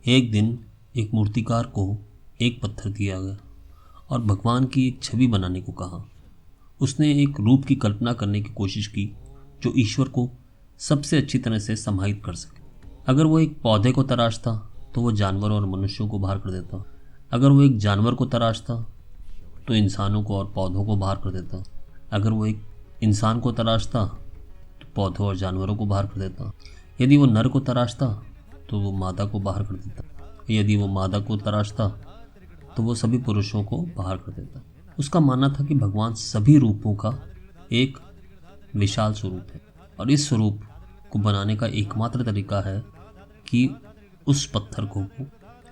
एक दिन एक मूर्तिकार को एक पत्थर दिया गया और भगवान की एक छवि बनाने को कहा। उसने एक रूप की कल्पना करने की कोशिश की जो ईश्वर को सबसे अच्छी तरह से समाहित कर सके। अगर वो एक पौधे को तराशता तो वो जानवरों और मनुष्यों को बाहर कर देता। अगर वो एक जानवर को तराशता तो इंसानों को और पौधों को बाहर कर देता। अगर वो एक इंसान को तराशता तो पौधों और जानवरों को बाहर कर देता। यदि वो नर को तराशता तो वो मादा को बाहर कर देता। यदि वो मादा को तराशता तो वो सभी पुरुषों को बाहर कर देता। उसका मानना था कि भगवान सभी रूपों का एक विशाल स्वरूप है और इस स्वरूप को बनाने का एकमात्र तरीका है कि उस पत्थर को वो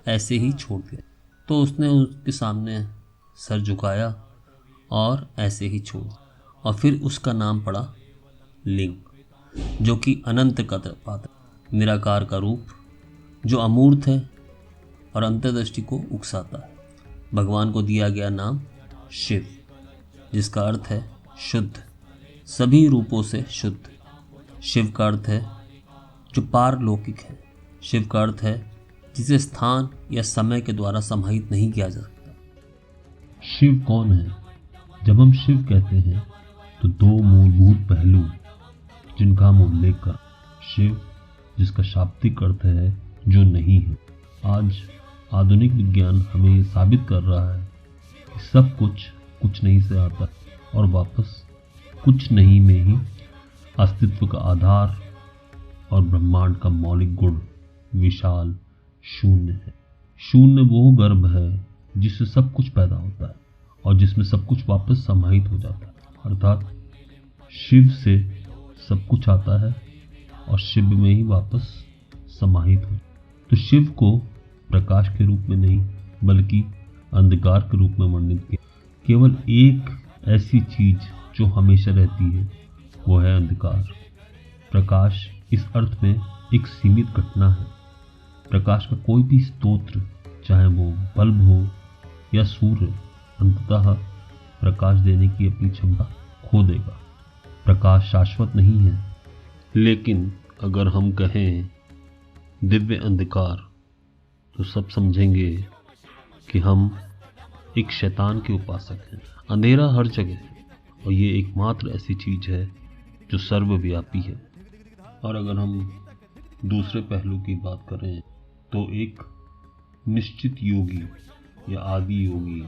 ऐसे ही छोड़ दे। तो उसने उसके सामने सर झुकाया और ऐसे ही छोड़, और फिर उसका नाम पड़ा लिंग, जो कि अनंत का पात्र, निराकार का रूप जो अमूर्त है और अंतर्दृष्टि को उकसाता है। भगवान को दिया गया नाम शिव, जिसका अर्थ है शुद्ध, सभी रूपों से शुद्ध। शिव का अर्थ है जो पारलौकिक है। शिव का अर्थ है जिसे स्थान या समय के द्वारा समाहित नहीं किया जा सकता। शिव कौन है? जब हम शिव कहते हैं तो दो मूलभूत पहलू जिनका हम उल्लेख कर, शिव जिसका शाब्दिक अर्थ है जो नहीं है। आज आधुनिक विज्ञान हमें ये साबित कर रहा है कि सब कुछ नहीं से आता है और वापस कुछ नहीं में ही अस्तित्व का आधार और ब्रह्मांड का मौलिक गुण विशाल शून्य है। शून्य वो गर्भ है जिससे सब कुछ पैदा होता है और जिसमें सब कुछ वापस समाहित हो जाता है। अर्थात शिव से सब कुछ आता है और शिव में ही वापस समाहित हो। तो शिव को प्रकाश के रूप में नहीं बल्कि अंधकार के रूप में वर्णित किया। केवल एक ऐसी चीज जो हमेशा रहती है वो है अंधकार। प्रकाश इस अर्थ में एक सीमित घटना है। प्रकाश का कोई भी स्तोत्र, चाहे वो बल्ब हो या सूर्य, अंततः प्रकाश देने की अपनी क्षमता खो देगा। प्रकाश शाश्वत नहीं है। लेकिन अगर हम कहें दिव्य अंधकार तो सब समझेंगे कि हम एक शैतान के उपासक हैं। अंधेरा हर जगह है और ये एकमात्र ऐसी चीज है जो सर्वव्यापी है। और अगर हम दूसरे पहलू की बात करें तो एक निश्चित योगी या आदि योगी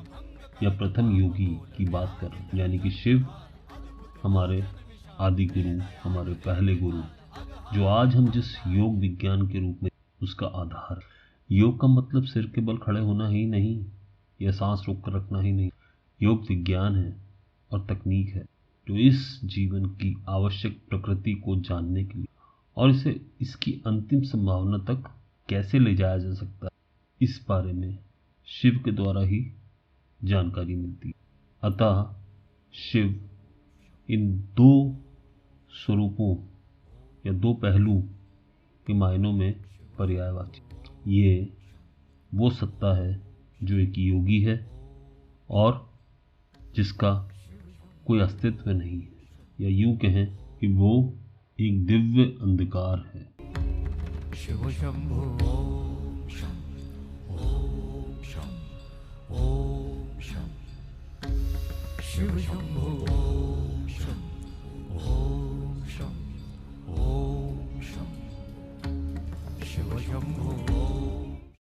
या प्रथम योगी की बात करें, यानी कि शिव हमारे आदि गुरु, हमारे पहले गुरु, जो आज हम जिस योग विज्ञान के रूप में उसका आधार। योग का मतलब सिर के बल खड़े होना ही नहीं या सांस रोक कर रखना ही नहीं। योग विज्ञान है और तकनीक है जो इस जीवन की आवश्यक प्रकृति को जानने के लिए और इसे इसकी अंतिम संभावना तक कैसे ले जाया जा सकता है, इस बारे में शिव के द्वारा ही जानकारी मिलती है। अतः शिव इन दो स्वरूपों या दो पहलू के मायनों में पर्यायवाची। ये वो सत्ता है जो एक योगी है और जिसका कोई अस्तित्व नहीं है, या यूं कहें कि वो एक दिव्य अंधकार है। शिव शंभो ओम शं ओम शं ओम शं शिव शंभो।